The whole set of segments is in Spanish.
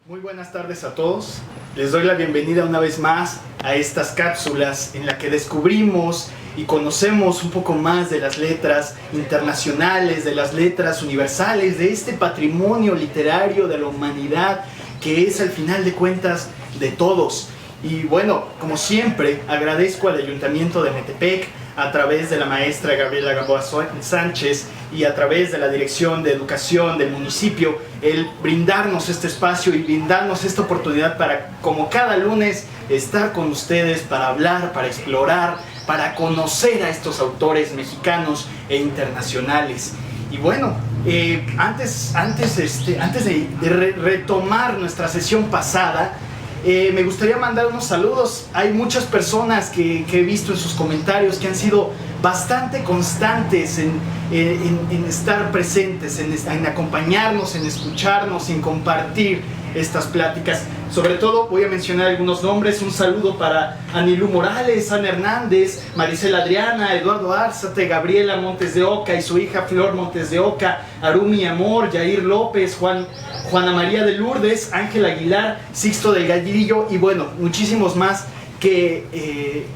Muy buenas tardes a todos. Les doy la bienvenida una vez más a estas cápsulas en las que descubrimos y conocemos un poco más de las letras internacionales, de las letras universales, de este patrimonio literario de la humanidad que es al final de cuentas de todos. Y bueno, como siempre, agradezco al Ayuntamiento de Metepec, a través de la maestra Gabriela Gamboa Sánchez y a través de la Dirección de Educación del municipio, el brindarnos este espacio y brindarnos esta oportunidad para, como cada lunes, estar con ustedes para hablar, para explorar, para conocer a estos autores mexicanos e internacionales. Y bueno, antes de retomar nuestra sesión pasada, me gustaría mandar unos saludos. Hay muchas personas que he visto en sus comentarios que han sido bastante constantes en estar presentes, en acompañarnos, en escucharnos, en compartir estas pláticas. Sobre todo voy a mencionar algunos nombres. Un saludo para Anilú Morales, Ana Hernández, Maricela Adriana, Eduardo Árzate, Gabriela Montes de Oca y su hija Flor Montes de Oca, Arumi Amor, Yair López, Juana María de Lourdes, Ángel Aguilar, Sixto del Gallinillo y bueno, muchísimos más que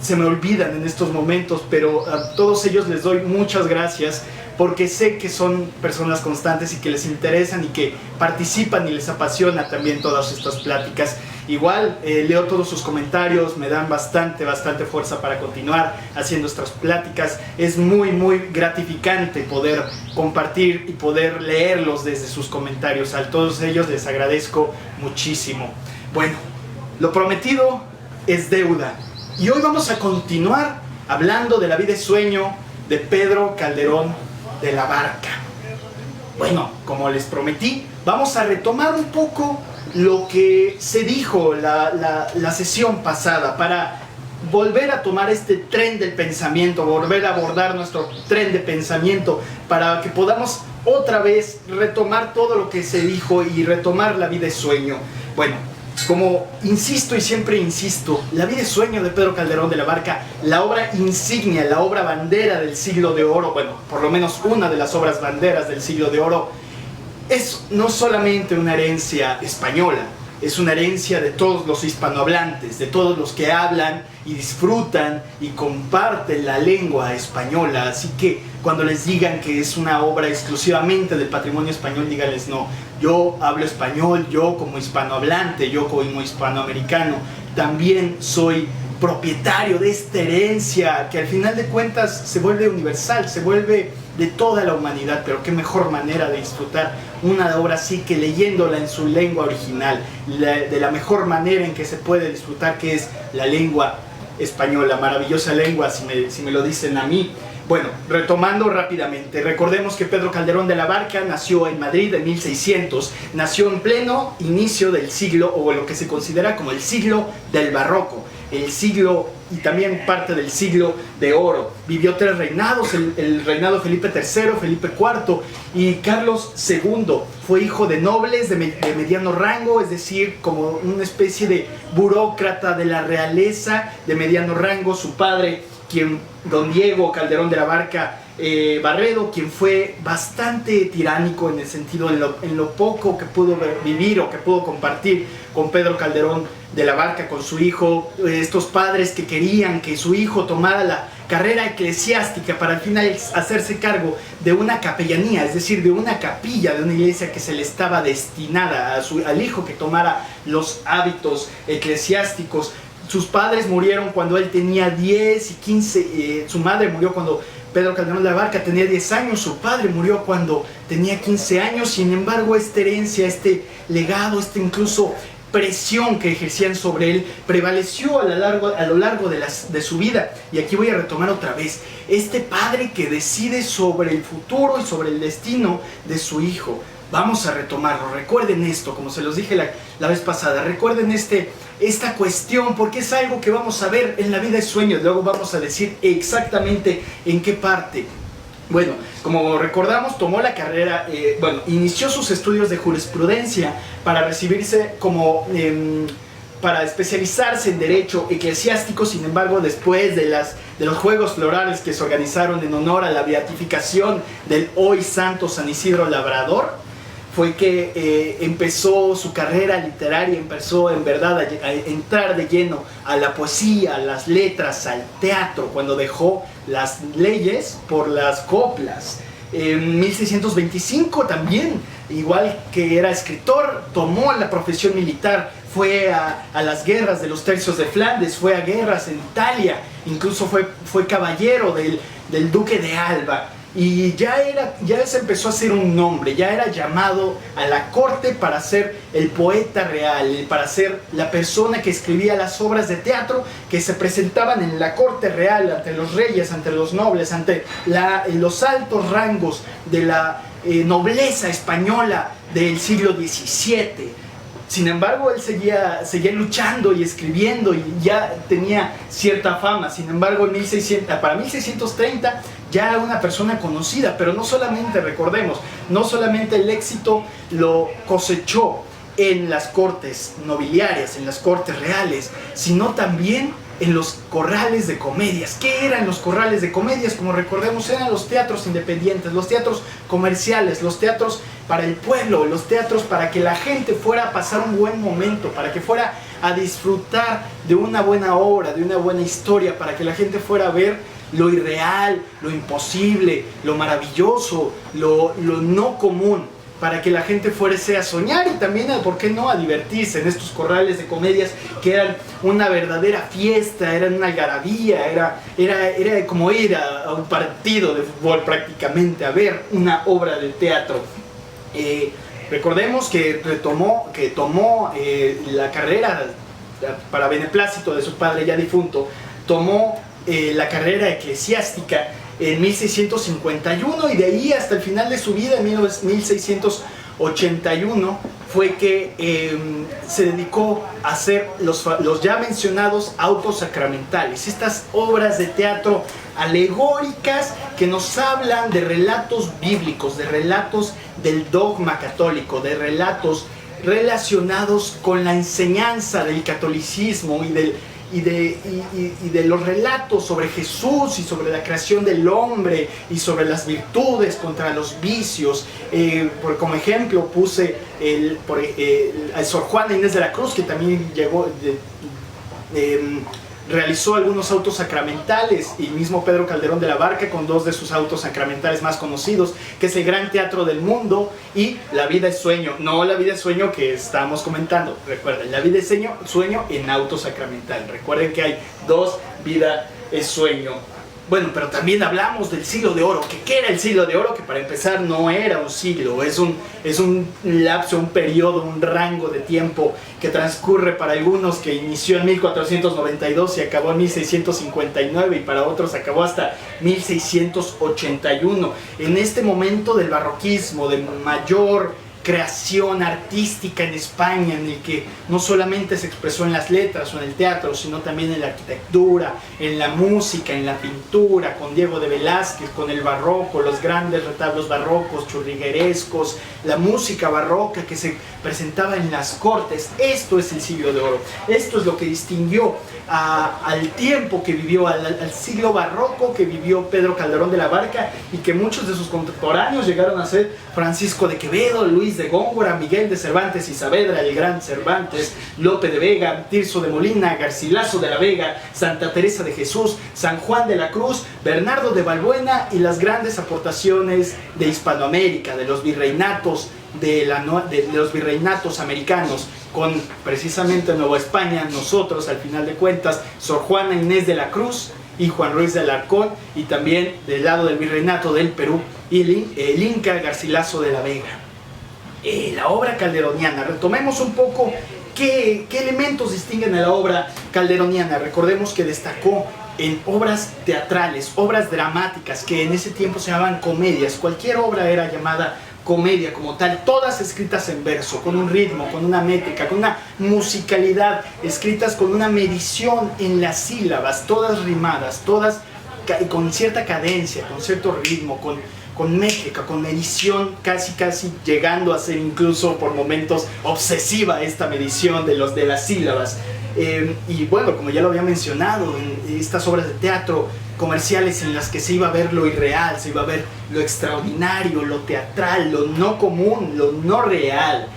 se me olvidan en estos momentos, pero a todos ellos les doy muchas gracias porque sé que son personas constantes y que les interesan y que participan y les apasiona también todas estas pláticas. Igual leo todos sus comentarios, me dan bastante fuerza para continuar haciendo estas pláticas. Es muy gratificante poder compartir y poder leerlos desde sus comentarios. A todos ellos les agradezco muchísimo. Bueno, lo prometido es deuda. Y hoy vamos a continuar hablando de la vida y sueño de Pedro Calderón de la Barca. Bueno, como les prometí, vamos a retomar un poco lo que se dijo la sesión pasada para volver a tomar este tren del pensamiento, volver a abordar nuestro tren de pensamiento para que podamos otra vez retomar todo lo que se dijo y retomar la vida y sueño. Bueno, como insisto y siempre insisto, La vida y sueño de Pedro Calderón de la Barca, la obra insignia, la obra bandera del siglo de oro, bueno, por lo menos una de las obras banderas del siglo de oro, es no solamente una herencia española, es una herencia de todos los hispanohablantes, de todos los que hablan y disfrutan y comparten la lengua española. Así que cuando les digan que es una obra exclusivamente del patrimonio español, díganles no. Yo hablo español, yo como hispanohablante, yo como hispanoamericano, también soy propietario de esta herencia que al final de cuentas se vuelve universal, se vuelve de toda la humanidad. Pero qué mejor manera de disfrutar una obra así que leyéndola en su lengua original, de la mejor manera en que se puede disfrutar, que es la lengua española, maravillosa lengua si me lo dicen a mí. Bueno, retomando rápidamente, recordemos que Pedro Calderón de la Barca nació en Madrid en 1600, nació en pleno inicio del siglo, o lo que se considera como el siglo del barroco, el siglo y también parte del siglo de oro. Vivió 3 reinados, el reinado Felipe III, Felipe IV y Carlos II. Fue hijo de nobles de mediano rango, es decir, como una especie de burócrata de la realeza de mediano rango. Su padre, don Diego Calderón de la Barca Barredo, quien fue bastante tiránico en el sentido, en lo poco que pudo vivir o que pudo compartir con Pedro Calderón de la Barca, con su hijo. Estos padres que querían que su hijo tomara la carrera eclesiástica para al final hacerse cargo de una capellanía, es decir, de una capilla de una iglesia que se le estaba destinada al hijo que tomara los hábitos eclesiásticos. Sus padres murieron cuando él tenía 10 y 15, su madre murió cuando Pedro Calderón de la Barca tenía 10 años, su padre murió cuando tenía 15 años. Sin embargo, esta herencia, este legado, incluso presión que ejercían sobre él prevaleció a lo largo de su vida. Y aquí voy a retomar otra vez, este padre que decide sobre el futuro y sobre el destino de su hijo. Vamos a retomarlo. Recuerden esto, como se los dije la vez pasada. Recuerden esta cuestión, porque es algo que vamos a ver en La vida y sueño. Luego vamos a decir exactamente en qué parte. Bueno, como recordamos, tomó la carrera, inició sus estudios de jurisprudencia para recibirse para especializarse en derecho eclesiástico. Sin embargo, después de los Juegos Florales que se organizaron en honor a la beatificación del hoy santo San Isidro Labrador, fue que empezó su carrera literaria, empezó en verdad a entrar de lleno a la poesía, a las letras, al teatro, cuando dejó las leyes por las coplas. En 1625 también, igual que era escritor, tomó la profesión militar, fue a las guerras de los tercios de Flandes, fue a guerras en Italia, incluso fue caballero del duque de Alba. Y ya se empezó a hacer un nombre, ya era llamado a la corte para ser el poeta real, para ser la persona que escribía las obras de teatro que se presentaban en la corte real, ante los reyes, ante los nobles, ante los altos rangos de la nobleza española del siglo XVII. Sin embargo, él seguía luchando y escribiendo y ya tenía cierta fama. Sin embargo, para 1630 ya era una persona conocida, pero no solamente, recordemos, no solamente el éxito lo cosechó en las cortes nobiliarias, en las cortes reales, sino también en los corrales de comedias. ¿Qué eran los corrales de comedias? Como recordemos, eran los teatros independientes, los teatros comerciales, los teatros para el pueblo, los teatros para que la gente fuera a pasar un buen momento, para que fuera a disfrutar de una buena obra, de una buena historia, para que la gente fuera a ver lo irreal, lo imposible, lo maravilloso, lo no común, para que la gente fuese a soñar y también, ¿por qué no?, a divertirse en estos corrales de comedias que eran una verdadera fiesta, eran una algarabía, era como ir a un partido de fútbol prácticamente, a ver una obra de teatro. Recordemos que tomó la carrera para beneplácito de su padre ya difunto, tomó la carrera eclesiástica en 1651 y de ahí hasta el final de su vida, en 1681, fue que se dedicó a hacer los ya mencionados autos sacramentales, estas obras de teatro alegóricas que nos hablan de relatos bíblicos, de relatos del dogma católico, de relatos relacionados con la enseñanza del catolicismo y de los relatos sobre Jesús y sobre la creación del hombre y sobre las virtudes contra los vicios. Como ejemplo puse a Sor Juana Inés de la Cruz, que también realizó algunos autos sacramentales, y mismo Pedro Calderón de la Barca con dos de sus autos sacramentales más conocidos, que es el Gran Teatro del Mundo y La Vida es Sueño. No La Vida es Sueño que estamos comentando, recuerden, La Vida es Sueño en auto sacramental. Recuerden que hay dos Vida es Sueño. Bueno, pero también hablamos del siglo de oro. ¿Qué era el siglo de oro? Que para empezar no era un siglo, es un lapso, un periodo, un rango de tiempo que transcurre para algunos que inició en 1492 y acabó en 1659, y para otros acabó hasta 1681. En este momento del barroquismo, de mayor creación artística en España, en el que no solamente se expresó en las letras o en el teatro, sino también en la arquitectura, en la música, en la pintura, con Diego de Velázquez, con el barroco, los grandes retablos barrocos, churriguerescos, la música barroca que se presentaba en las cortes. Esto es el siglo de oro. Esto es lo que distinguió al tiempo que vivió, al siglo barroco que vivió Pedro Calderón de la Barca, y que muchos de sus contemporáneos llegaron a ser Francisco de Quevedo, Luis de Góngora, Miguel de Cervantes y Saavedra, el gran Cervantes, Lope de Vega, Tirso de Molina, Garcilaso de la Vega, Santa Teresa de Jesús, San Juan de la Cruz, Bernardo de Balbuena, y las grandes aportaciones de Hispanoamérica, de los virreinatos, de los virreinatos americanos, con precisamente Nueva España, nosotros al final de cuentas, Sor Juana Inés de la Cruz y Juan Ruiz de Alarcón, y también del lado del virreinato del Perú, y el Inca Garcilaso de la Vega. La obra calderoniana, retomemos un poco qué elementos distinguen a la obra calderoniana. Recordemos que destacó en obras teatrales, obras dramáticas, que en ese tiempo se llamaban comedias. Cualquier obra era llamada comedia como tal, todas escritas en verso, con un ritmo, con una métrica, con una musicalidad, escritas con una medición en las sílabas, todas rimadas, todas con cierta cadencia, con cierto ritmo, con métrica, con medición, casi llegando a ser incluso por momentos obsesiva esta medición de las sílabas. Y bueno, como ya lo había mencionado, en estas obras de teatro comerciales en las que se iba a ver lo irreal, se iba a ver lo extraordinario, lo teatral, lo no común, lo no real.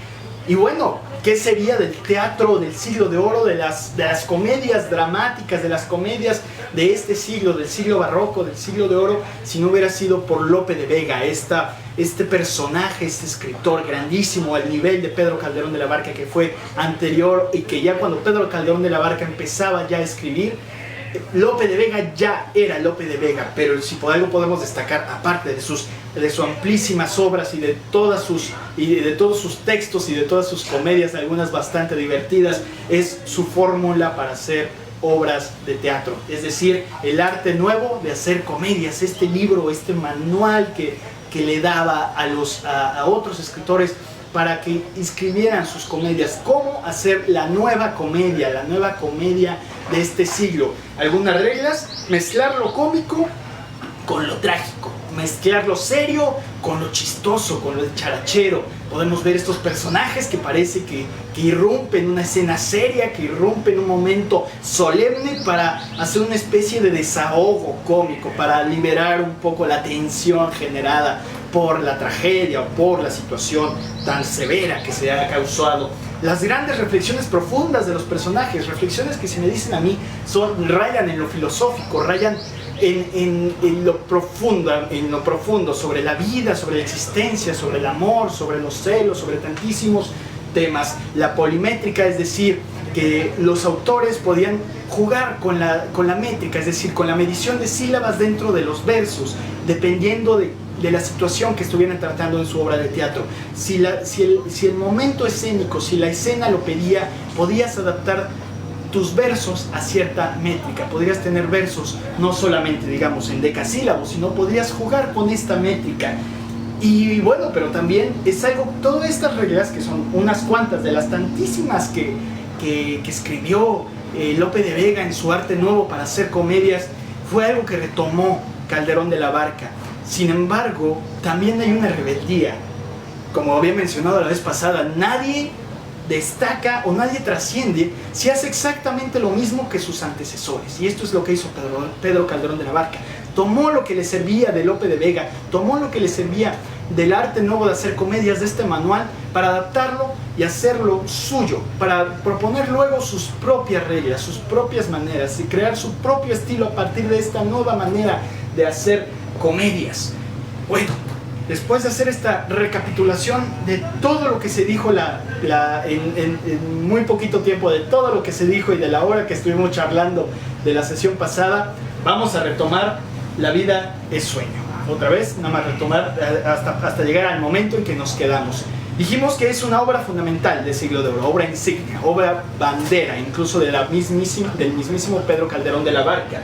Y bueno, ¿qué sería del teatro del siglo de oro, de las comedias dramáticas, de las comedias de este siglo, del siglo barroco, del siglo de oro, si no hubiera sido por Lope de Vega, este personaje, este escritor grandísimo al nivel de Pedro Calderón de la Barca, que fue anterior y que ya cuando Pedro Calderón de la Barca empezaba ya a escribir, Lope de Vega ya era Lope de Vega, pero si por algo podemos destacar, aparte de sus amplísimas obras y de todos sus textos y de todas sus comedias, algunas bastante divertidas, es su fórmula para hacer obras de teatro, es decir, el arte nuevo de hacer comedias, este libro, este manual que le daba a otros escritores para que escribieran sus comedias, cómo hacer la nueva comedia de este siglo. Algunas reglas: mezclar lo cómico con lo trágico, mezclar lo serio con lo chistoso, con lo charachero. Podemos ver estos personajes que parece que irrumpen una escena seria, que irrumpen un momento solemne para hacer una especie de desahogo cómico, para liberar un poco la tensión generada por la tragedia o por la situación tan severa que se ha causado. Las grandes reflexiones profundas de los personajes, reflexiones que, si me dicen a mí, rayan en lo filosófico, rayan en lo profundo, sobre la vida, sobre la existencia, sobre el amor, sobre los celos, sobre tantísimos temas. La polimétrica, es decir, que los autores podían jugar con la métrica, es decir, con la medición de sílabas dentro de los versos, dependiendo de la situación que estuvieran tratando en su obra de teatro. Si el momento escénico, si la escena lo pedía, podías adaptar tus versos a cierta métrica. Podrías tener versos no solamente, digamos, en decasílabos, sino podrías jugar con esta métrica. Y bueno, pero también es algo, todas estas reglas, que son unas cuantas de las tantísimas que escribió Lope de Vega en su arte nuevo para hacer comedias, fue algo que retomó Calderón de la Barca. Sin embargo, también hay una rebeldía. Como había mencionado la vez pasada, nadie destaca o nadie trasciende si hace exactamente lo mismo que sus antecesores. Y esto es lo que hizo Pedro Calderón de la Barca. Tomó lo que le servía de Lope de Vega, tomó lo que le servía del arte nuevo de hacer comedias, de este manual, para adaptarlo y hacerlo suyo, para proponer luego sus propias reglas, sus propias maneras y crear su propio estilo a partir de esta nueva manera de hacer comedias. Bueno, después de hacer esta recapitulación de todo lo que se dijo en muy poquito tiempo, de todo lo que se dijo y de la hora que estuvimos charlando de la sesión pasada, vamos a retomar La vida es sueño. Otra vez, nada más retomar hasta llegar al momento en que nos quedamos. Dijimos que es una obra fundamental del siglo de oro, obra insignia, obra bandera, incluso del mismísimo Pedro Calderón de la Barca,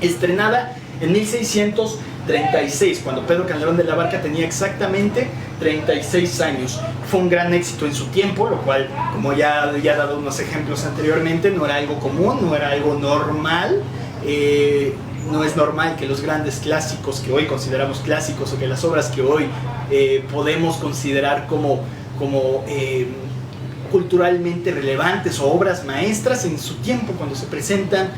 estrenada en 1636, cuando Pedro Calderón de la Barca tenía exactamente 36 años. Fue un gran éxito en su tiempo, lo cual, como ya he dado unos ejemplos anteriormente, no era algo común, no era algo normal. No es normal que los grandes clásicos que hoy consideramos clásicos, o que las obras que hoy podemos considerar como culturalmente relevantes o obras maestras, en su tiempo, cuando se presentan,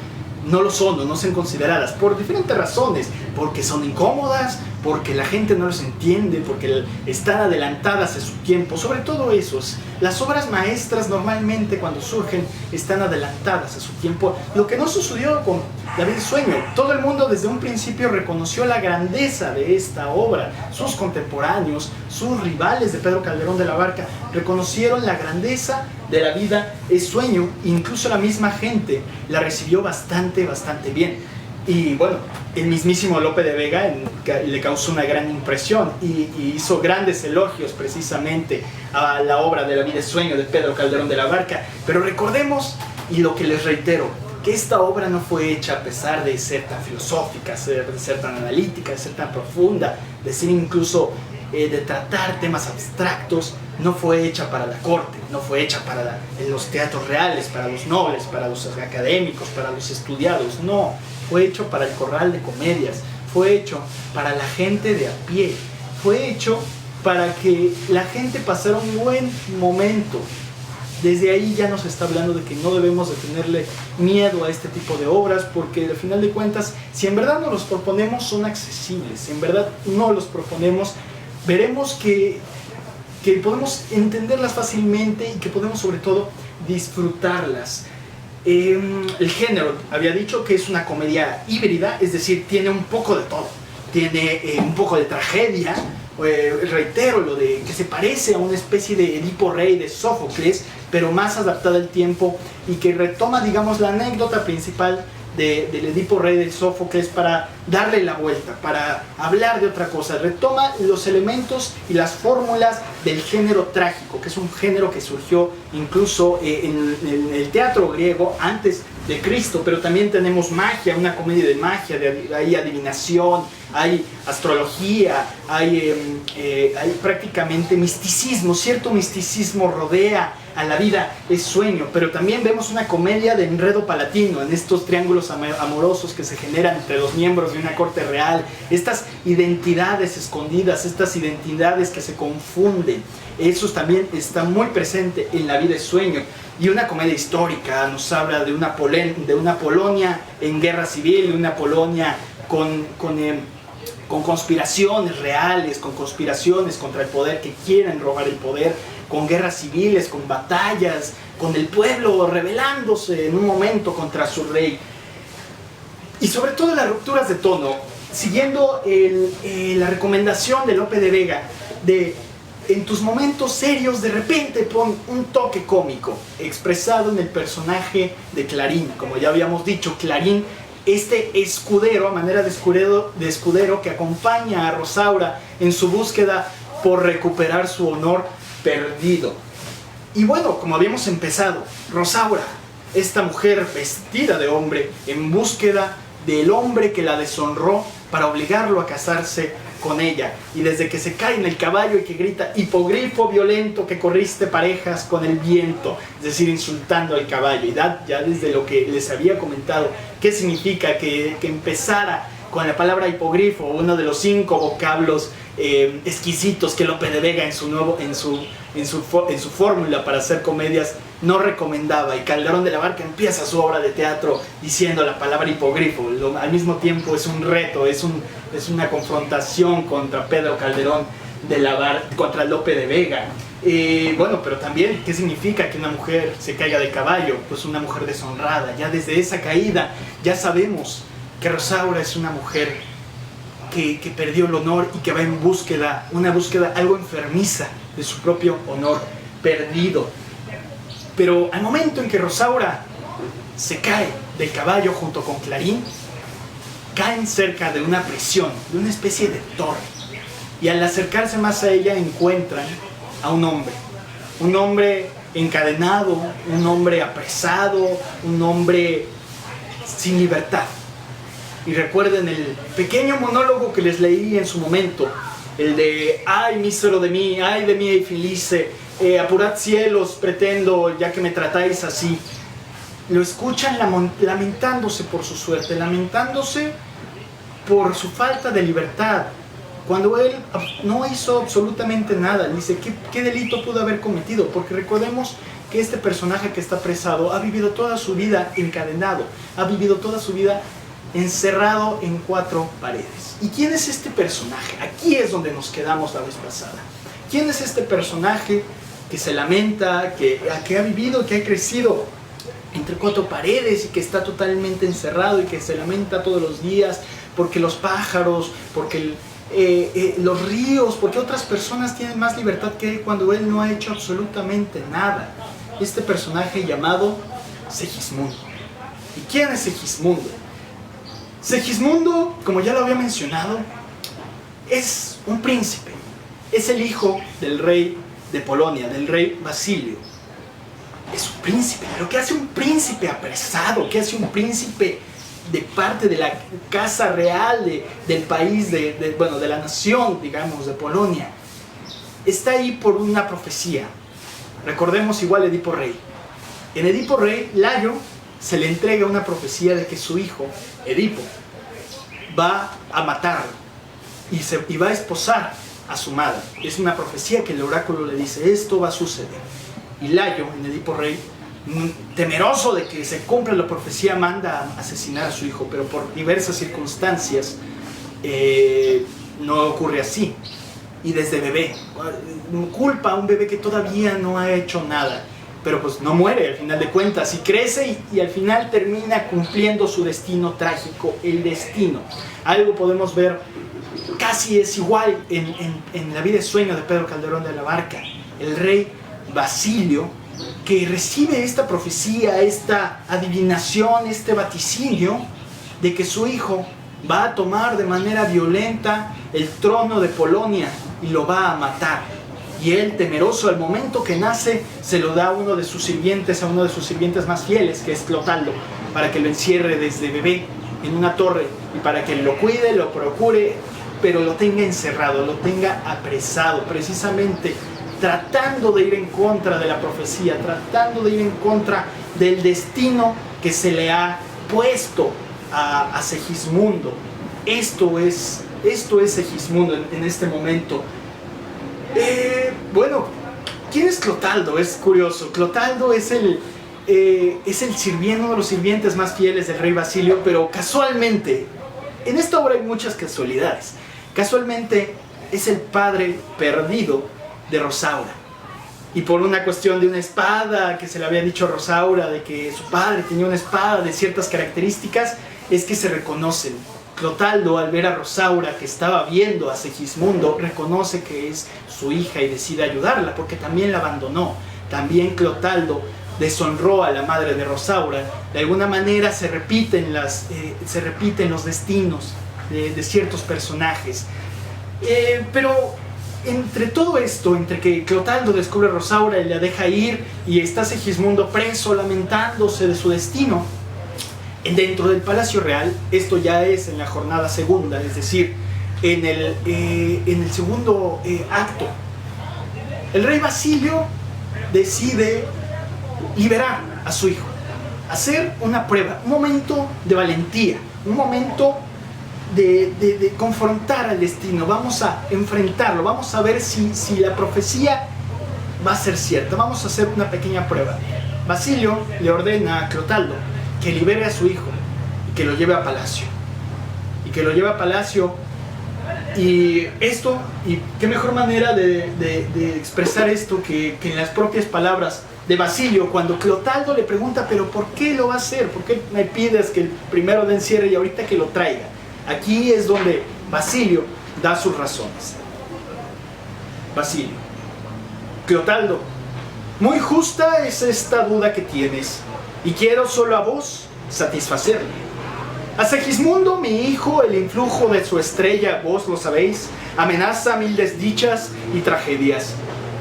no lo son o no son consideradas por diferentes razones, porque son incómodas, porque la gente no los entiende, porque están adelantadas a su tiempo. Sobre todo esos, las obras maestras normalmente cuando surgen están adelantadas a su tiempo, lo que no sucedió con La vida es sueño. Todo el mundo desde un principio reconoció la grandeza de esta obra. Sus contemporáneos, sus rivales de Pedro Calderón de la Barca, reconocieron la grandeza de La vida es sueño. Incluso la misma gente la recibió bastante bien. Y bueno, el mismísimo Lope de Vega le causó una gran impresión y hizo grandes elogios precisamente a la obra de La vida es sueño de Pedro Calderón de la Barca. Pero recordemos, y lo que les reitero, que esta obra no fue hecha, a pesar de ser tan filosófica, de ser tan analítica, de ser tan profunda, de ser incluso de tratar temas abstractos, no fue hecha para la corte, no fue hecha para los teatros reales, para los nobles, para los académicos, para los estudiados. No, fue hecho para el corral de comedias, fue hecho para la gente de a pie, fue hecho para que la gente pasara un buen momento Desde ahí ya nos está hablando de que no debemos de tenerle miedo a este tipo de obras, porque al final de cuentas, si en verdad nos los proponemos, son accesibles. Si en verdad no los proponemos, veremos que podemos entenderlas fácilmente y que podemos sobre todo disfrutarlas. El género, había dicho que es una comedia híbrida, es decir, tiene un poco de todo. Tiene un poco de tragedia, reitero lo de que se parece a una especie de Edipo Rey de Sófocles, pero más adaptada al tiempo, y que retoma, digamos, la anécdota principal del Edipo Rey de Sófocles para darle la vuelta, para hablar de otra cosa. Retoma los elementos y las fórmulas del género trágico, que es un género que surgió incluso en el teatro griego antes de Cristo, pero también tenemos magia, una comedia de magia, hay adivinación, hay astrología, hay prácticamente misticismo, cierto misticismo rodea a la vida, es sueño, pero también vemos una comedia de enredo palatino en estos triángulos amorosos que se generan entre los miembros de una corte real, estas identidades escondidas, estas identidades que se confunden. Eso también está muy presente en La vida es sueño. Y una comedia histórica nos habla de una Polonia en guerra civil, de una Polonia con conspiraciones reales, con conspiraciones contra el poder, que quieren robar el poder, con guerras civiles, con batallas, con el pueblo rebelándose en un momento contra su rey. Y sobre todo las rupturas de tono, siguiendo la recomendación de Lope de Vega, de en tus momentos serios de repente pon un toque cómico, expresado en el personaje de Clarín. Como ya habíamos dicho, Clarín, este escudero, a manera de escudero que acompaña a Rosaura en su búsqueda por recuperar su honor perdido. Y bueno, como habíamos empezado, Rosaura, esta mujer vestida de hombre en búsqueda del hombre que la deshonró para obligarlo a casarse con ella, y desde que se cae en el caballo y que grita hipogrifo violento que corriste parejas con el viento, es decir, insultando al caballo, y ya desde lo que les había comentado, qué significa que empezara con la palabra hipogrifo, uno de los 5 vocablos exquisitos que Lope de Vega en su fórmula para hacer comedias no recomendaba, y Calderón de la Barca empieza su obra de teatro diciendo la palabra hipogrifo. Al mismo tiempo es un reto, es una confrontación contra Pedro Calderón de la Barca, contra Lope de Vega. Bueno, pero también, ¿qué significa que una mujer se caiga de caballo? Pues una mujer deshonrada. Ya desde esa caída ya sabemos que Rosaura es una mujer que perdió el honor y que va en una búsqueda algo enfermiza de su propio honor perdido. Pero al momento en que Rosaura se cae del caballo junto con Clarín, caen cerca de una prisión, de una especie de torre. Y al acercarse más a ella encuentran a un hombre encadenado, un hombre apresado, un hombre sin libertad. Y recuerden el pequeño monólogo que les leí en su momento, el de ay mísero de mí, ay de mí infelice, apurad cielos, pretendo, ya que me tratáis así. Lo escuchan lamentándose por su suerte, lamentándose por su falta de libertad, cuando él no hizo absolutamente nada. Dice, ¿qué delito pudo haber cometido? Porque recordemos que este personaje que está apresado ha vivido toda su vida encadenado, ha vivido toda su vida encerrado en 4 paredes. ¿Y quién es este personaje? Aquí es donde nos quedamos la vez pasada. ¿Quién es este personaje que se lamenta, que ha vivido, que ha crecido entre 4 paredes y que está totalmente encerrado y que se lamenta todos los días porque los pájaros, porque los ríos, porque otras personas tienen más libertad que él cuando él no ha hecho absolutamente nada? Este personaje llamado Segismundo. ¿Y quién es Segismundo? Segismundo, como ya lo había mencionado, es un príncipe, es el hijo del rey de Polonia, del rey Basilio. Es un príncipe, pero ¿qué hace un príncipe apresado? ¿Qué hace un príncipe de parte de la casa real del país, de la nación, digamos, de Polonia? Está ahí por una profecía. Recordemos igual Edipo Rey. En Edipo Rey, Layo se le entrega una profecía de que su hijo, Edipo, va a matarlo y va a esposar a su madre. Es una profecía que el oráculo le dice, esto va a suceder. y Layo, en Edipo Rey, temeroso de que se cumpla la profecía, manda a asesinar a su hijo, pero por diversas circunstancias no ocurre así. Y desde bebé, culpa a un bebé que todavía no ha hecho nada, pero pues no muere al final de cuentas, y crece y al final termina cumpliendo su destino trágico, el destino. Algo podemos ver, casi es igual en La vida es sueño de Pedro Calderón de la Barca. El rey Basilio, que recibe esta profecía, esta adivinación, este vaticinio de que su hijo va a tomar de manera violenta el trono de Polonia y lo va a matar. Y él, temeroso, al momento que nace, se lo da a uno de sus sirvientes más fieles, que es Clotaldo, para que lo encierre desde bebé en una torre y para que lo cuide, lo procure, pero lo tenga encerrado, lo tenga apresado, precisamente tratando de ir en contra de la profecía, tratando de ir en contra del destino que se le ha puesto a Segismundo. Esto es Segismundo en este momento. Bueno, ¿quién es Clotaldo? Es curioso. Clotaldo es uno de los sirvientes más fieles del rey Basilio, pero casualmente, en esta obra hay muchas casualidades. Casualmente es el padre perdido de Rosaura. Y por una cuestión de una espada que se le había dicho a Rosaura, de que su padre tenía una espada de ciertas características, es que se reconocen. Clotaldo, al ver a Rosaura que estaba viendo a Segismundo, reconoce que es su hija y decide ayudarla, porque también la abandonó. También Clotaldo deshonró a la madre de Rosaura. De alguna manera se repiten los destinos de ciertos personajes. Pero entre todo esto, entre que Clotaldo descubre a Rosaura y la deja ir, y está Segismundo preso, lamentándose de su destino, dentro del Palacio Real, esto ya es en la jornada segunda, es decir, en el segundo acto, el rey Basilio decide liberar a su hijo, hacer una prueba, un momento de valentía, un momento de confrontar al destino. Vamos a enfrentarlo, vamos a ver si la profecía va a ser cierta, vamos a hacer una pequeña prueba. Basilio le ordena a Clotaldo que libere a su hijo y que lo lleve a palacio. Y esto, y qué mejor manera de expresar esto que en las propias palabras de Basilio, cuando Clotaldo le pregunta, pero ¿por qué lo va a hacer? ¿Por qué me pides que primero lo encierre y ahorita que lo traiga? Aquí es donde Basilio da sus razones. Basilio: Clotaldo, muy justa es esta duda que tienes, y quiero solo a vos satisfacerle. A Segismundo, mi hijo, el influjo de su estrella, vos lo sabéis, amenaza mil desdichas y tragedias.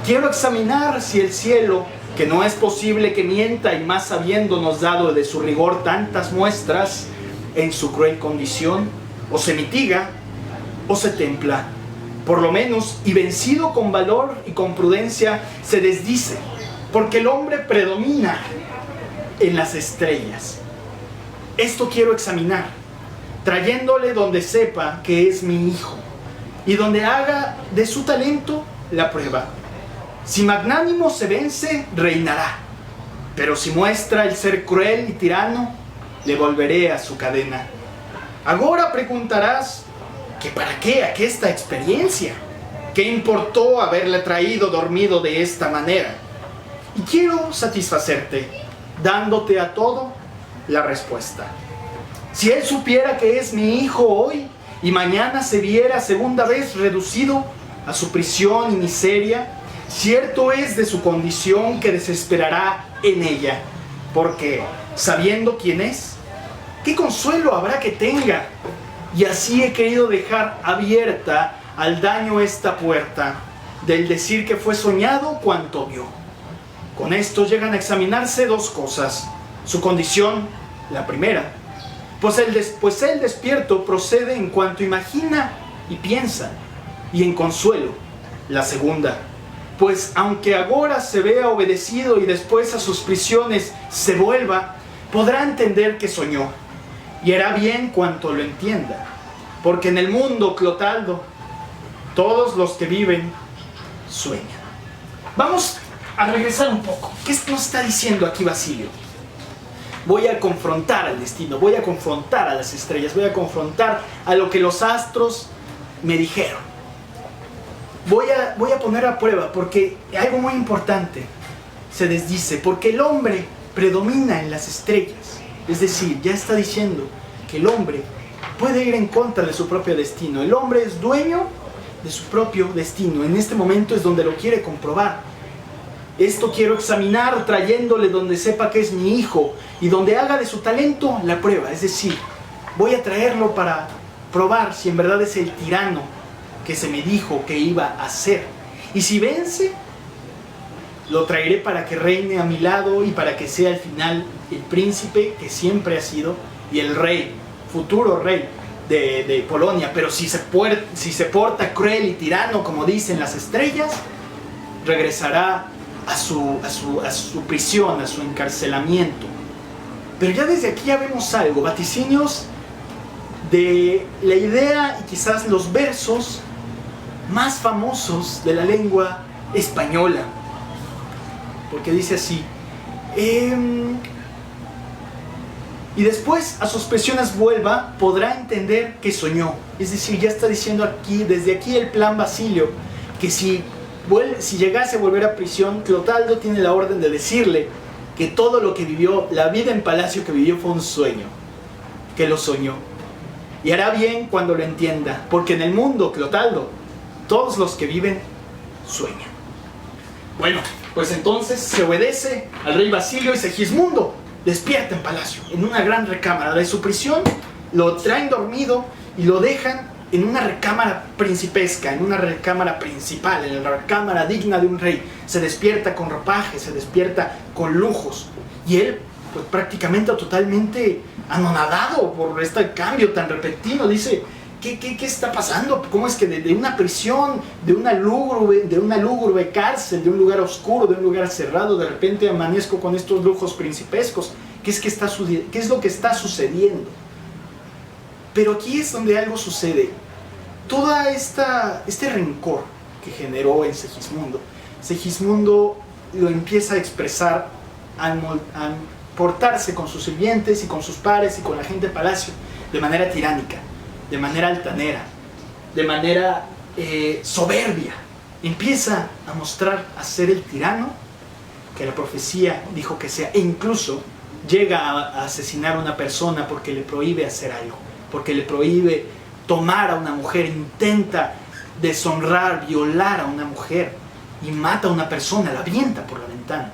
Quiero examinar si el cielo, que no es posible que mienta, y más habiéndonos dado de su rigor tantas muestras en su cruel condición, o se mitiga o se templa, por lo menos, y vencido con valor y con prudencia, se desdice, porque el hombre predomina en las estrellas. Esto quiero examinar, trayéndole donde sepa que es mi hijo, y donde haga de su talento la prueba. Si magnánimo se vence, reinará, pero si muestra el ser cruel y tirano, le volveré a su cadena. Ahora preguntarás, ¿que para qué aquesta experiencia? ¿Qué importó haberle traído dormido de esta manera? Y quiero satisfacerte, dándote a todo la respuesta. Si él supiera que es mi hijo hoy, y mañana se viera segunda vez reducido a su prisión y miseria, cierto es de su condición que desesperará en ella, porque, sabiendo quién es, ¿qué consuelo habrá que tenga? Y así he querido dejar abierta al daño esta puerta, del decir que fue soñado cuanto vio. Con esto llegan a examinarse dos cosas: su condición, la primera, pues el despierto procede en cuanto imagina y piensa, y en consuelo, la segunda, pues aunque agora se vea obedecido y después a sus prisiones se vuelva, podrá entender que soñó, y hará bien cuanto lo entienda, porque en el mundo, Clotaldo, todos los que viven sueñan. Vamos a regresar un poco. ¿Qué nos está diciendo aquí Basilio? Voy a confrontar al destino, voy a confrontar a las estrellas, voy a confrontar a lo que los astros me dijeron. Voy a poner a prueba, porque algo muy importante se desdice, porque el hombre predomina en las estrellas. Es decir, ya está diciendo que el hombre puede ir en contra de su propio destino. El hombre es dueño de su propio destino. En este momento es donde lo quiere comprobar. Esto quiero examinar trayéndole donde sepa que es mi hijo y donde haga de su talento la prueba. Es decir, voy a traerlo para probar si en verdad es el tirano que se me dijo que iba a ser. Y si vence, lo traeré para que reine a mi lado y para que sea al final el príncipe que siempre ha sido y el rey, futuro rey de Polonia. Pero si se porta cruel y tirano como dicen las estrellas, regresará a su prisión, a su encarcelamiento. Pero ya desde aquí ya vemos algo, vaticinios de la idea y quizás los versos más famosos de la lengua española. Porque dice así: y después a sus prisiones vuelva, podrá entender que soñó. Es decir, ya está diciendo aquí, desde aquí el plan Basilio, que si llegase a volver a prisión, Clotaldo tiene la orden de decirle que todo lo que vivió, la vida en palacio que vivió, fue un sueño, que lo soñó. Y hará bien cuando lo entienda, porque en el mundo, Clotaldo, todos los que viven sueñan. Bueno, pues entonces se obedece al rey Basilio y Segismundo despierta en palacio, en una gran recámara de su prisión. Lo traen dormido y lo dejan en una recámara principesca, en una recámara principal, en la recámara digna de un rey. Se despierta con ropaje, se despierta con lujos. Y él, pues prácticamente totalmente anonadado por este cambio tan repentino, dice: ¿Qué está pasando? ¿Cómo es que de una prisión, de una lúgubre cárcel, de un lugar oscuro, de un lugar cerrado, de repente amanezco con estos lujos principescos? ¿Qué es lo que está sucediendo? Pero aquí es donde algo sucede. Toda este rencor que generó en Segismundo lo empieza a expresar al portarse con sus sirvientes y con sus pares y con la gente de palacio de manera tiránica, de manera altanera, de manera soberbia. Empieza a mostrar a ser el tirano que la profecía dijo que sea, e incluso llega a asesinar a una persona porque le prohíbe hacer algo, porque le prohíbe tomar a una mujer, intenta deshonrar, violar a una mujer y mata a una persona, la avienta por la ventana.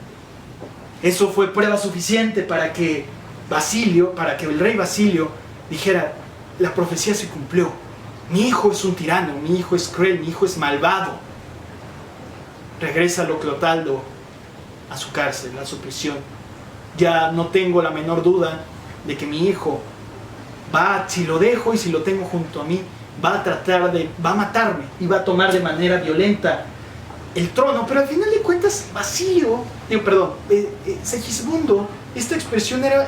Eso fue prueba suficiente para que el rey Basilio dijera: la profecía se cumplió, mi hijo es un tirano, mi hijo es cruel, mi hijo es malvado. Regrésalo, Clotaldo, a su cárcel, a su prisión. Ya no tengo la menor duda de que mi hijo si lo dejo y si lo tengo junto a mí, va a matarme y va a tomar de manera violenta el trono. Pero al final de cuentas, Segismundo, esta expresión era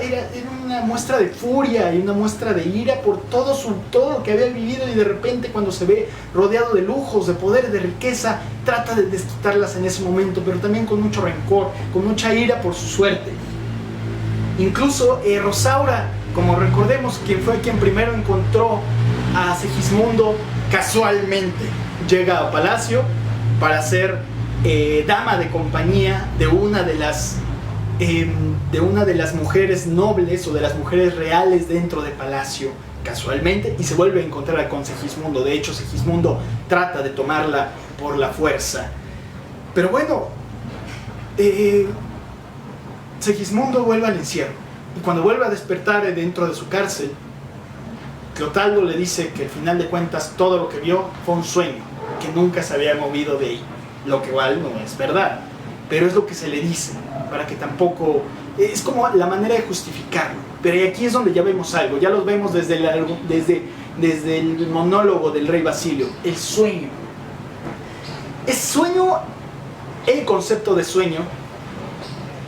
una muestra de furia y una muestra de ira por todo lo que había vivido, y de repente, cuando se ve rodeado de lujos, de poder, de riqueza, trata de desquitarlas en ese momento, pero también con mucho rencor, con mucha ira por su suerte. Incluso Rosaura, como recordemos, quien fue quien primero encontró a Segismundo, casualmente llega a palacio para ser dama de compañía de una de las mujeres nobles o de las mujeres reales dentro de palacio, casualmente, y se vuelve a encontrar con Segismundo. De hecho, Segismundo trata de tomarla por la fuerza. Pero bueno, Segismundo vuelve al encierro, y cuando vuelve a despertar dentro de su cárcel, Clotaldo le dice que al final de cuentas todo lo que vio fue un sueño, que nunca se había movido de ahí, lo que igual no es verdad, pero es lo que se le dice, para que tampoco... es como la manera de justificarlo. Pero aquí es donde ya vemos algo, ya los vemos desde el monólogo del rey Basilio, el sueño. El concepto de sueño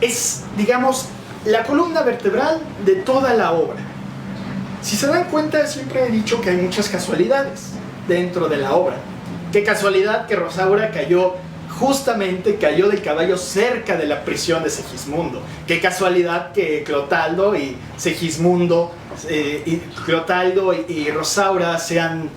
es, digamos, la columna vertebral de toda la obra. Si se dan cuenta, siempre he dicho que hay muchas casualidades dentro de la obra. Qué casualidad que Rosaura cayó justamente cayó del caballo cerca de la prisión de Segismundo. Qué casualidad que Clotaldo y Segismundo, Clotaldo y Rosaura sean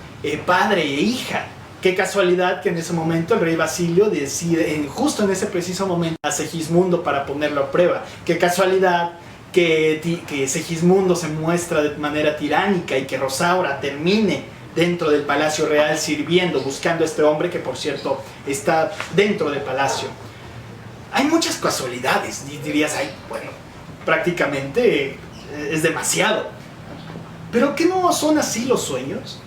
padre e hija. Qué casualidad que en ese momento el rey Basilio decide, justo en ese preciso momento, a Segismundo para ponerlo a prueba. Qué casualidad que Segismundo se muestra de manera tiránica y que Rosaura termine dentro del palacio real sirviendo, buscando a este hombre que, por cierto, está dentro del palacio. Hay muchas casualidades, dirías, ay, bueno, prácticamente es demasiado. Pero ¿qué no son así los sueños?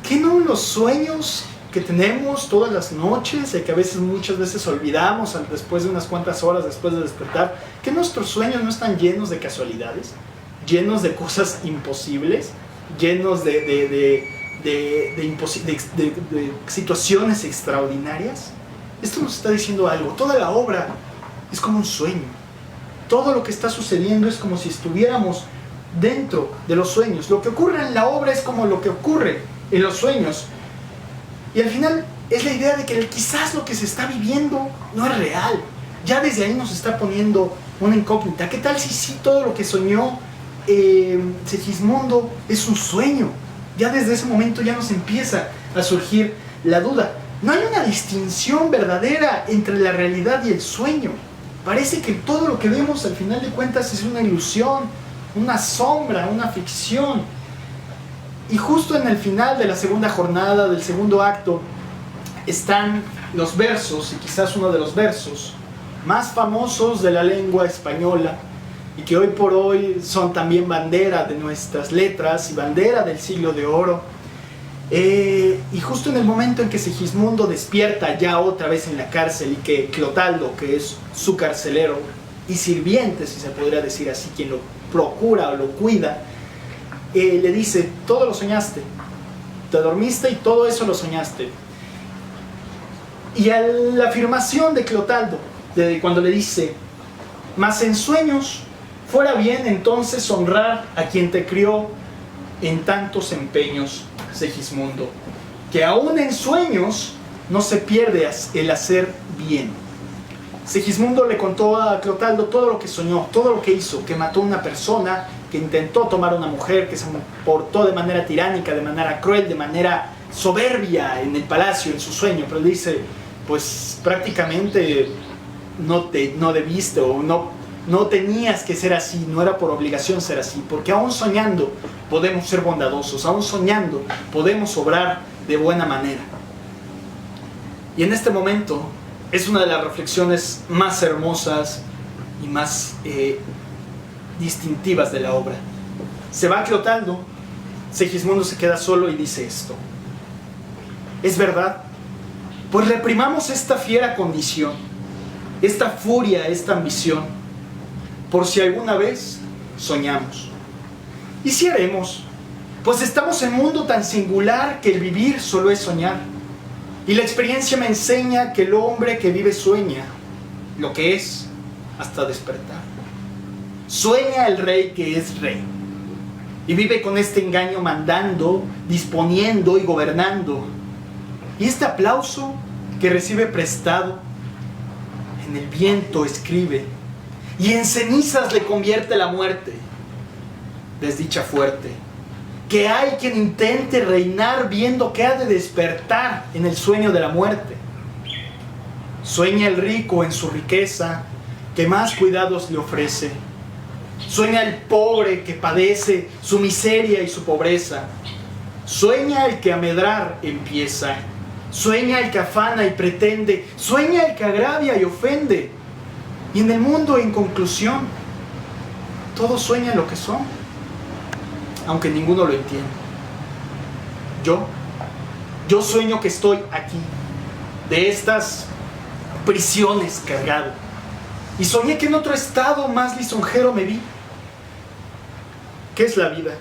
¿Qué no los sueños que tenemos todas las noches y que muchas veces olvidamos después de unas cuantas horas después de despertar? ¿Que nuestros sueños no están llenos de casualidades? ¿Llenos de cosas imposibles? ¿Llenos de situaciones extraordinarias? Esto nos está diciendo algo. Toda la obra es como un sueño. Todo lo que está sucediendo es como si estuviéramos dentro de los sueños. Lo que ocurre en la obra es como lo que ocurre en los sueños. Y al final es la idea de que quizás lo que se está viviendo no es real. Ya desde ahí nos está poniendo una incógnita. ¿Qué tal si todo lo que soñó Segismundo es un sueño? Ya desde ese momento ya nos empieza a surgir la duda. No hay una distinción verdadera entre la realidad y el sueño. Parece que todo lo que vemos al final de cuentas es una ilusión, una sombra, una ficción. Y justo en el final de la segunda jornada, del segundo acto, están los versos, y quizás uno de los versos más famosos de la lengua española, y que hoy por hoy son también bandera de nuestras letras y bandera del siglo de oro. Y justo en el momento en que Segismundo despierta ya otra vez en la cárcel y que Clotaldo, que es su carcelero y sirviente, si se podría decir así, quien lo procura o lo cuida, le dice: todo lo soñaste, te dormiste y todo eso lo soñaste. Y a la afirmación de Clotaldo, cuando le dice: mas en sueños fuera bien entonces honrar a quien te crió en tantos empeños, Segismundo, que aún en sueños no se pierde el hacer bien. Segismundo le contó a Clotaldo todo lo que soñó, todo lo que hizo, que mató a una persona, que intentó tomar a una mujer, que se portó de manera tiránica, de manera cruel, de manera soberbia en el palacio, en su sueño. Pero le dice: pues prácticamente no debiste o no tenías que ser así, no era por obligación ser así, porque aún soñando podemos ser bondadosos, aún soñando podemos obrar de buena manera. Y en este momento es una de las reflexiones más hermosas y más distintivas de la obra. Se va Clotaldo, Segismundo se queda solo y dice esto: es verdad, pues reprimamos esta fiera condición, esta furia, esta ambición, por si alguna vez soñamos. ¿Y si haremos? Pues estamos en un mundo tan singular que el vivir solo es soñar. Y la experiencia me enseña que el hombre que vive sueña lo que es hasta despertar. Sueña el rey que es rey. Y vive con este engaño mandando, disponiendo y gobernando. Y este aplauso que recibe prestado, en el viento escribe, y en cenizas le convierte la muerte. Desdicha fuerte, que hay quien intente reinar viendo que ha de despertar en el sueño de la muerte. Sueña el rico en su riqueza, que más cuidados le ofrece. Sueña el pobre que padece su miseria y su pobreza. Sueña el que a medrar empieza. Sueña el que afana y pretende. Sueña el que agravia y ofende. Y en el mundo, en conclusión, todos sueñan lo que son, aunque ninguno lo entiende. Yo sueño que estoy aquí, de estas prisiones cargado. Y soñé que en otro estado más lisonjero me vi. ¿Qué es la vida?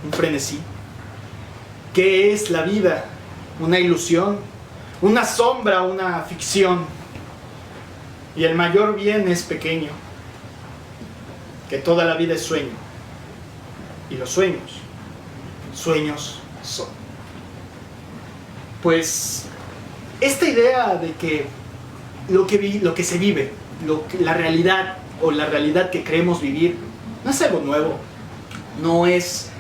Un frenesí. ¿Qué es la vida? Una ilusión, una sombra, una ficción. Y el mayor bien es pequeño, que toda la vida es sueño. Y los sueños son. Pues esta idea de que lo que se vive, la realidad o la realidad que creemos vivir, no es algo nuevo, no es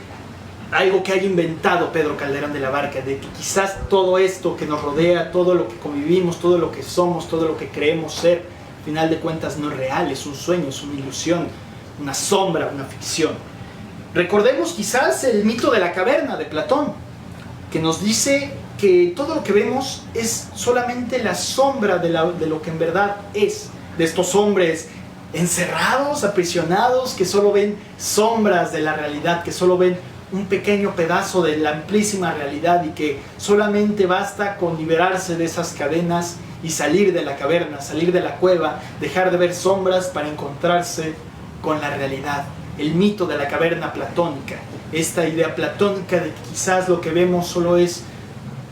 algo que haya inventado Pedro Calderón de la Barca, de que quizás todo esto que nos rodea, todo lo que convivimos, todo lo que somos, todo lo que creemos ser, al final de cuentas no es real, es un sueño, es una ilusión, una sombra, una ficción. Recordemos quizás el mito de la caverna de Platón, que nos dice que todo lo que vemos es solamente la sombra de lo que en verdad es, de estos hombres encerrados, aprisionados, que solo ven sombras de la realidad, que solo ven un pequeño pedazo de la amplísima realidad y que solamente basta con liberarse de esas cadenas y salir de la caverna, salir de la cueva, dejar de ver sombras para encontrarse con la realidad. El mito de la caverna platónica, esta idea platónica de que quizás lo que vemos solo es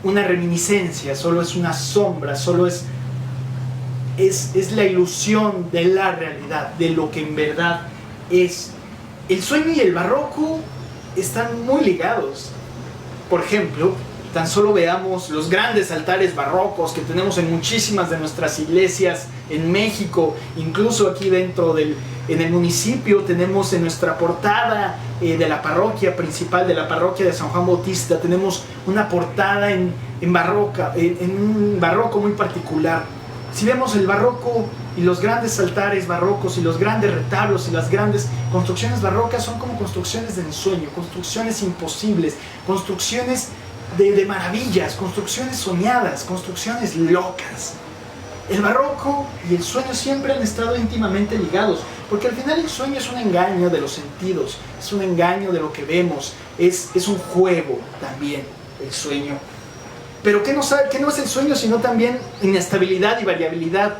una reminiscencia, solo es una sombra, solo es la ilusión de la realidad, de lo que en verdad es. El sueño y el barroco están muy ligados. Por ejemplo, tan solo veamos los grandes altares barrocos que tenemos en muchísimas de nuestras iglesias en México, incluso aquí dentro en el municipio tenemos en nuestra portada de la parroquia principal, de la parroquia de San Juan Bautista, tenemos una portada en un barroco muy particular. Si vemos el barroco y los grandes altares barrocos y los grandes retablos y las grandes construcciones barrocas son como construcciones de ensueño, construcciones imposibles, construcciones de maravillas, construcciones soñadas, construcciones locas. El barroco y el sueño siempre han estado íntimamente ligados, porque al final el sueño es un engaño de los sentidos, es un engaño de lo que vemos, es un juego también el sueño. Pero ¿qué no es el sueño sino también inestabilidad y variabilidad?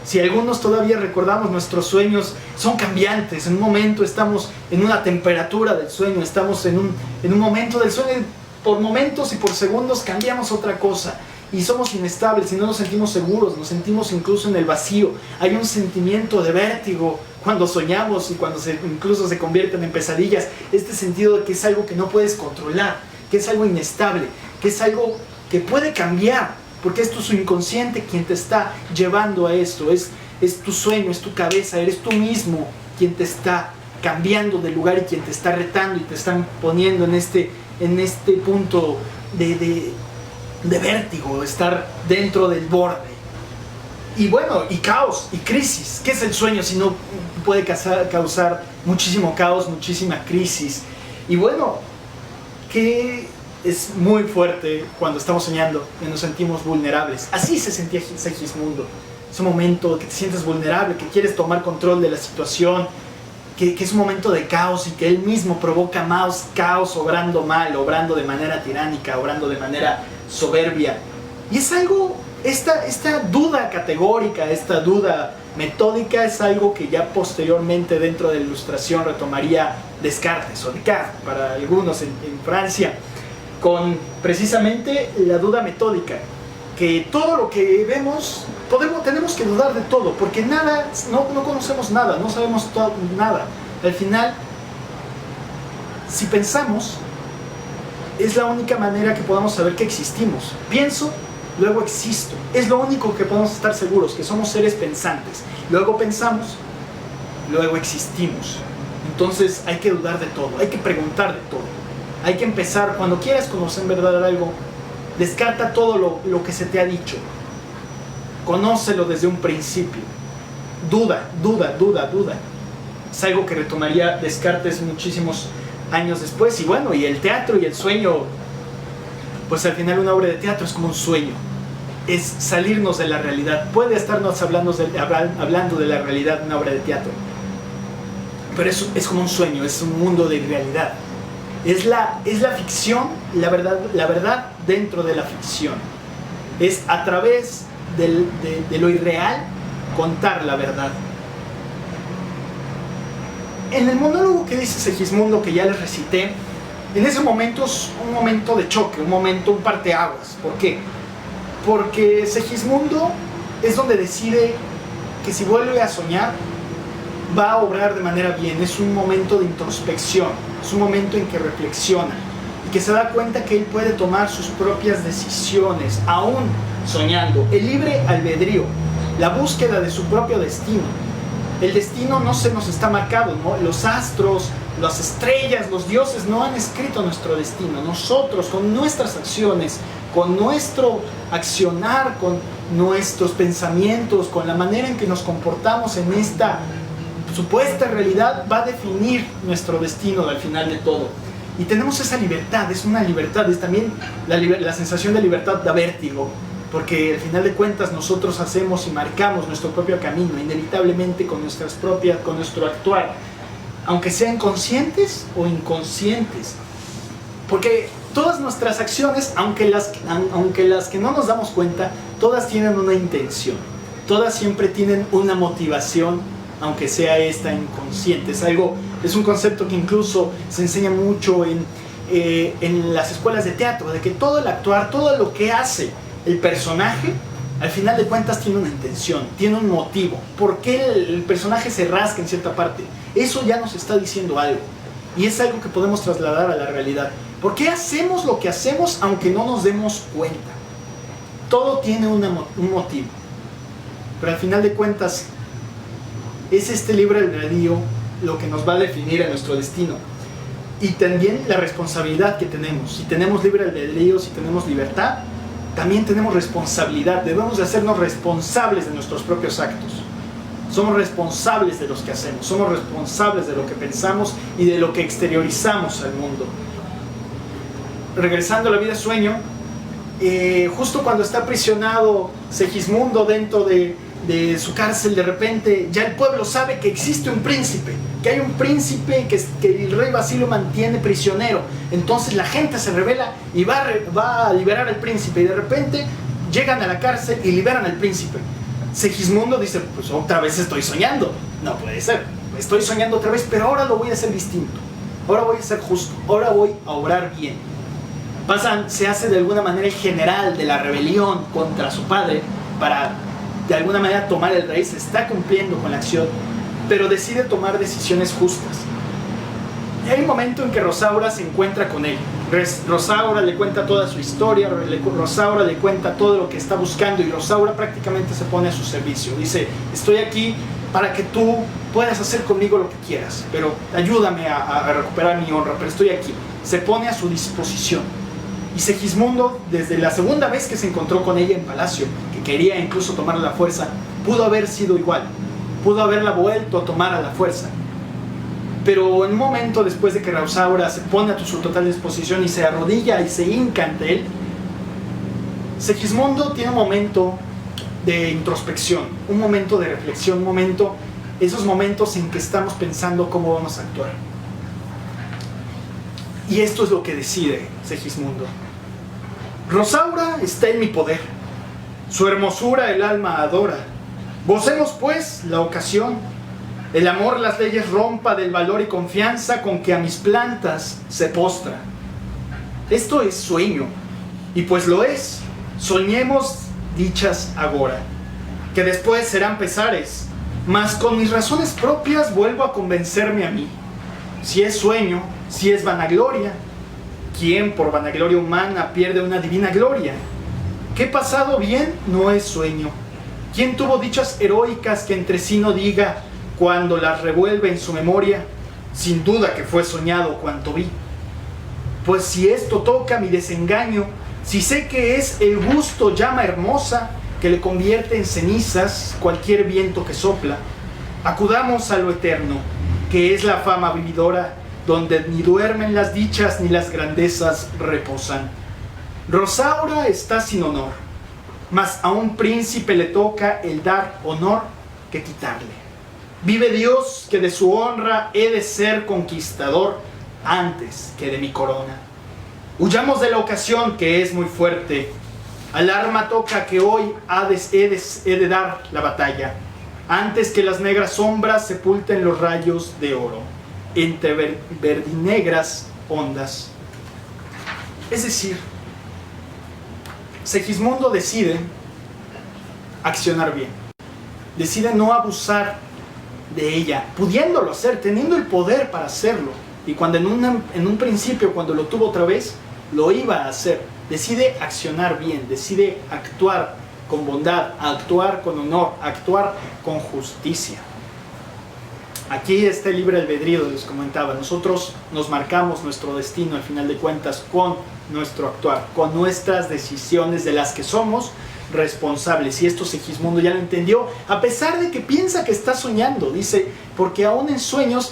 Si algunos todavía recordamos, nuestros sueños son cambiantes. En un momento estamos en una temperatura del sueño, estamos en un momento del sueño, por momentos y por segundos cambiamos otra cosa. Y somos inestables y no nos sentimos seguros, nos sentimos incluso en el vacío. Hay un sentimiento de vértigo cuando soñamos y cuando incluso se convierten en pesadillas. Este sentido de que es algo que no puedes controlar, que es algo inestable, que es algo que puede cambiar, porque es tu subconsciente quien te está llevando a esto, es tu sueño, es tu cabeza, eres tú mismo quien te está cambiando de lugar y quien te está retando y te están poniendo en este punto de vértigo, estar dentro del borde. Y bueno, y caos, y crisis. ¿Qué es el sueño si no puede causar muchísimo caos, muchísima crisis? Y bueno, que es muy fuerte cuando estamos soñando y nos sentimos vulnerables. Así se sentía Segismundo. Es un momento que te sientes vulnerable, que quieres tomar control de la situación, que es un momento de caos y que él mismo provoca más caos, obrando mal, obrando de manera tiránica, obrando de manera soberbia. Y es algo, esta duda categórica, esta duda metódica es algo que ya posteriormente dentro de la Ilustración retomaría Descartes o Descartes para algunos en Francia, con precisamente la duda metódica, que todo lo que vemos tenemos que dudar de todo, porque no conocemos nada, no sabemos nada. Al final, si pensamos, es la única manera que podamos saber que existimos. Pienso, luego existo. Es lo único que podemos estar seguros, que somos seres pensantes. Luego pensamos, luego existimos. Entonces hay que dudar de todo, hay que preguntar de todo. Hay que empezar, cuando quieras conocer en verdad algo, descarta todo lo que se te ha dicho. Conócelo desde un principio. Duda. Es algo que retomaría Descartes muchísimos años después. Y bueno, y el teatro y el sueño, pues al final una obra de teatro es como un sueño. Es salirnos de la realidad. Puede estarnos hablando de la realidad una obra de teatro, pero es como un sueño, es un mundo de irrealidad. Es la ficción, la verdad dentro de la ficción. Es a través de lo irreal contar la verdad. En el monólogo que dice Segismundo, que ya les recité, en ese momento es un momento de choque, un parteaguas. ¿Por qué? Porque Segismundo es donde decide que si vuelve a soñar, va a obrar de manera bien. Es un momento de introspección, es un momento en que reflexiona y que se da cuenta que él puede tomar sus propias decisiones, aún soñando. El libre albedrío, la búsqueda de su propio destino. El destino no se nos está marcado, ¿no? Los astros, las estrellas, los dioses no han escrito nuestro destino. Nosotros, con nuestras acciones, con nuestro accionar, con nuestros pensamientos, con la manera en que nos comportamos en esta supuesta realidad, va a definir nuestro destino al final de todo. Y tenemos esa libertad, es una libertad, es también la sensación de libertad da vértigo, porque al final de cuentas nosotros hacemos y marcamos nuestro propio camino, inevitablemente con nuestro actuar, aunque sean conscientes o inconscientes. Porque todas nuestras acciones, aunque las que no nos damos cuenta, todas tienen una intención, todas siempre tienen una motivación, aunque sea esta inconsciente. Es un concepto que incluso se enseña mucho en las escuelas de teatro, de que todo el actuar, todo lo que hace el personaje, al final de cuentas tiene una intención, tiene un motivo. ¿Por qué el personaje se rasca en cierta parte? Eso ya nos está diciendo algo, y es algo que podemos trasladar a la realidad. ¿Por qué hacemos lo que hacemos aunque no nos demos cuenta? Todo tiene un motivo, pero al final de cuentas es este libre albedrío lo que nos va a definir a nuestro destino, y también la responsabilidad que tenemos. Si tenemos libre albedrío, si tenemos libertad, también tenemos responsabilidad. Debemos de hacernos responsables de nuestros propios actos. Somos responsables de los que hacemos, somos responsables de lo que pensamos y de lo que exteriorizamos al mundo. Regresando a la vida sueño, justo cuando está aprisionado Segismundo dentro de su cárcel, de repente ya el pueblo sabe que existe un príncipe, que hay un príncipe que el rey Basilio mantiene prisionero. Entonces la gente se rebela y va a liberar al príncipe, y de repente llegan a la cárcel y liberan al príncipe. Segismundo dice, pues otra vez estoy soñando, no puede ser, estoy soñando otra vez, pero ahora lo voy a hacer distinto, ahora voy a ser justo, ahora voy a obrar bien. Se hace de alguna manera el general de la rebelión contra su padre para de alguna manera tomar el rey, se está cumpliendo con la acción, pero decide tomar decisiones justas. Y hay un momento en que Rosaura se encuentra con él. Rosaura le cuenta toda su historia, Rosaura le cuenta todo lo que está buscando, y Rosaura prácticamente se pone a su servicio. Dice, estoy aquí para que tú puedas hacer conmigo lo que quieras, pero ayúdame a recuperar mi honra, pero estoy aquí. Se pone a su disposición. Y Segismundo, desde la segunda vez que se encontró con ella en palacio, que quería incluso tomarla a la fuerza, pudo haber sido igual, pudo haberla vuelto a tomar a la fuerza. Pero en un momento después de que Rosaura se pone a su total disposición y se arrodilla y se hinca ante él, Segismundo tiene un momento de introspección, un momento de reflexión, esos momentos en que estamos pensando cómo vamos a actuar. Y esto es lo que decide Segismundo. Rosaura está en mi poder, su hermosura el alma adora. Gocemos pues la ocasión, el amor las leyes rompa del valor y confianza con que a mis plantas se postra. Esto es sueño, y pues lo es. Soñemos dichas agora, que después serán pesares, mas con mis razones propias vuelvo a convencerme a mí. Si es sueño, si es vanagloria, ¿quién por vanagloria humana pierde una divina gloria? ¿Qué pasado bien no es sueño? ¿Quién tuvo dichas heroicas que entre sí no diga cuando las revuelve en su memoria? Sin duda que fue soñado cuanto vi. Pues si esto toca mi desengaño, si sé que es el gusto llama hermosa que le convierte en cenizas cualquier viento que sopla, acudamos a lo eterno, que es la fama vividora, donde ni duermen las dichas ni las grandezas reposan. Rosaura está sin honor, mas a un príncipe le toca el dar honor que quitarle. Vive Dios, que de su honra he de ser conquistador antes que de mi corona. Huyamos de la ocasión que es muy fuerte. Al arma toca que hoy he de dar la batalla, antes que las negras sombras sepulten los rayos de oro entre verdinegras ondas. Es decir, Segismundo decide accionar bien, decide no abusar de ella, pudiéndolo hacer, teniendo el poder para hacerlo. Y cuando en un principio, cuando lo tuvo otra vez, lo iba a hacer. decide accionar bien, decide actuar con bondad, actuar con honor, actuar con justicia. Aquí está el libre albedrío, les comentaba. Nosotros nos marcamos nuestro destino al final de cuentas con nuestro actuar, con nuestras decisiones de las que somos responsables. Y esto Segismundo ya lo entendió, a pesar de que piensa que está soñando. Dice, porque aún en sueños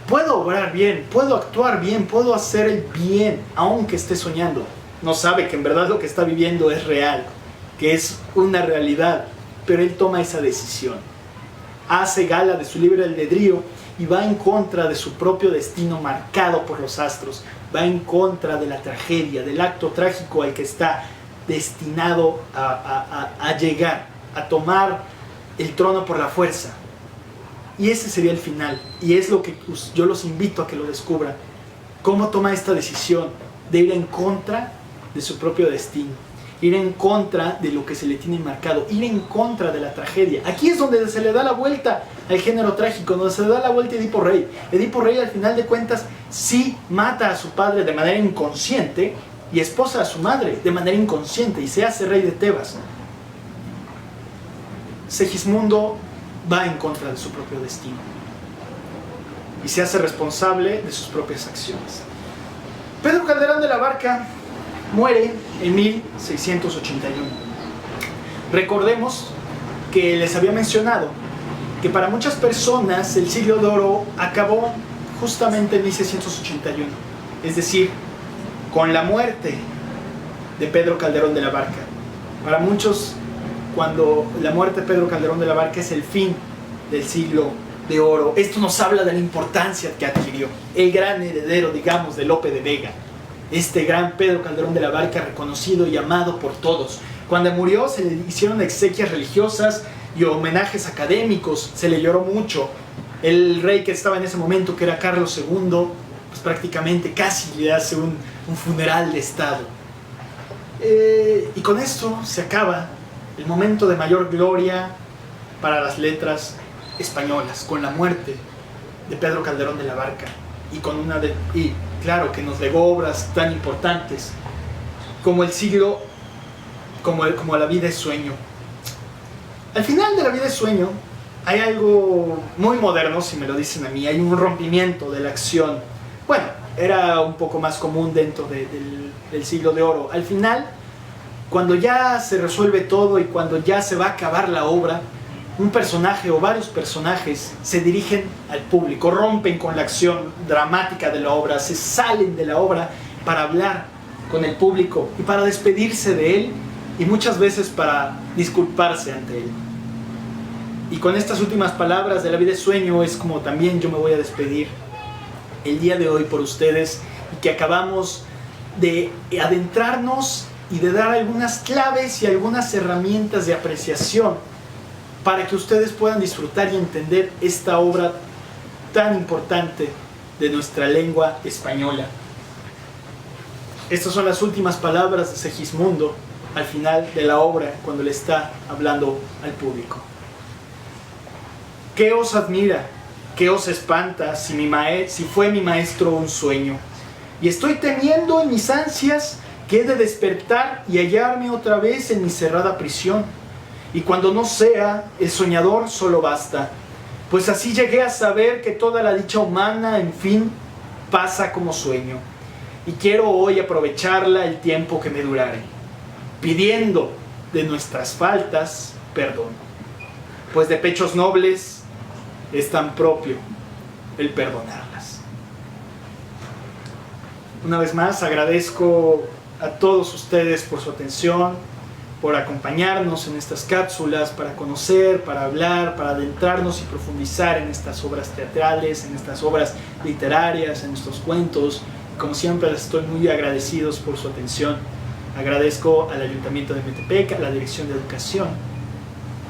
puedo obrar bien, puedo actuar bien, puedo hacer el bien, aunque esté soñando. No sabe que en verdad lo que está viviendo es real, que es una realidad, pero él toma esa decisión. Hace gala de su libre albedrío y va en contra de su propio destino marcado por los astros. Va en contra de la tragedia, del acto trágico al que está destinado a llegar, a tomar el trono por la fuerza. Y ese sería el final. Y es lo que yo los invito a que lo descubran. Cómo toma esta decisión de ir en contra de su propio destino. Ir en contra de lo que se le tiene marcado, ir en contra de la tragedia. Aquí es donde se le da la vuelta al género trágico, donde se le da la vuelta a Edipo Rey. Edipo Rey, al final de cuentas, sí mata a su padre de manera inconsciente y esposa a su madre de manera inconsciente y se hace rey de Tebas. Segismundo va en contra de su propio destino y se hace responsable de sus propias acciones. Pedro Calderón de la Barca muere en 1681. Recordemos que les había mencionado que para muchas personas el siglo de oro acabó justamente en 1681, es decir, con la muerte de Pedro Calderón de la Barca. Para muchos, cuando la muerte de Pedro Calderón de la Barca es el fin del siglo de oro. Esto nos habla de la importancia que adquirió el gran heredero, digamos, de Lope de Vega. Este gran Pedro Calderón de la Barca, reconocido y amado por todos. Cuando murió se le hicieron exequias religiosas y homenajes académicos, se le lloró mucho. El rey que estaba en ese momento, que era Carlos II, pues prácticamente casi le hace un funeral de estado. Y con esto se acaba el momento de mayor gloria para las letras españolas, con la muerte de Pedro Calderón de la Barca. Y claro, que nos legó obras tan importantes como el siglo, como La vida es sueño. Al final de La vida es sueño hay algo muy moderno, si me lo dicen a mí. Hay un rompimiento de la acción. Bueno, era un poco más común dentro del siglo de oro. Al final, cuando ya se resuelve todo y cuando ya se va a acabar la obra, un personaje o varios personajes se dirigen al público, rompen con la acción dramática de la obra, se salen de la obra para hablar con el público y para despedirse de él y muchas veces para disculparse ante él. Y con estas últimas palabras de La vida es sueño es como también yo me voy a despedir el día de hoy por ustedes, y que acabamos de adentrarnos y de dar algunas claves y algunas herramientas de apreciación para que ustedes puedan disfrutar y entender esta obra tan importante de nuestra lengua española. Estas son las últimas palabras de Segismundo al final de la obra, cuando le está hablando al público. ¿Qué os admira? ¿Qué os espanta si fue mi maestro un sueño? Y estoy temiendo en mis ansias que he de despertar y hallarme otra vez en mi cerrada prisión. Y cuando no sea, el soñador solo basta, pues así llegué a saber que toda la dicha humana, en fin, pasa como sueño. Y quiero hoy aprovecharla el tiempo que me durare, pidiendo de nuestras faltas perdón, pues de pechos nobles es tan propio el perdonarlas. Una vez más agradezco a todos ustedes por su atención, por acompañarnos en estas cápsulas, para conocer, para hablar, para adentrarnos y profundizar en estas obras teatrales, en estas obras literarias, en estos cuentos. Como siempre, les estoy muy agradecidos por su atención. Agradezco al Ayuntamiento de Metepec, a la Dirección de Educación,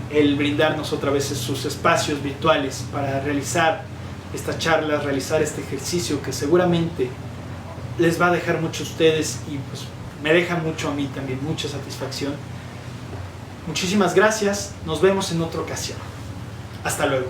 el brindarnos otra vez sus espacios virtuales para realizar estas charlas, realizar este ejercicio que seguramente les va a dejar mucho a ustedes y pues me deja mucho a mí también, mucha satisfacción. Muchísimas gracias, nos vemos en otra ocasión. Hasta luego.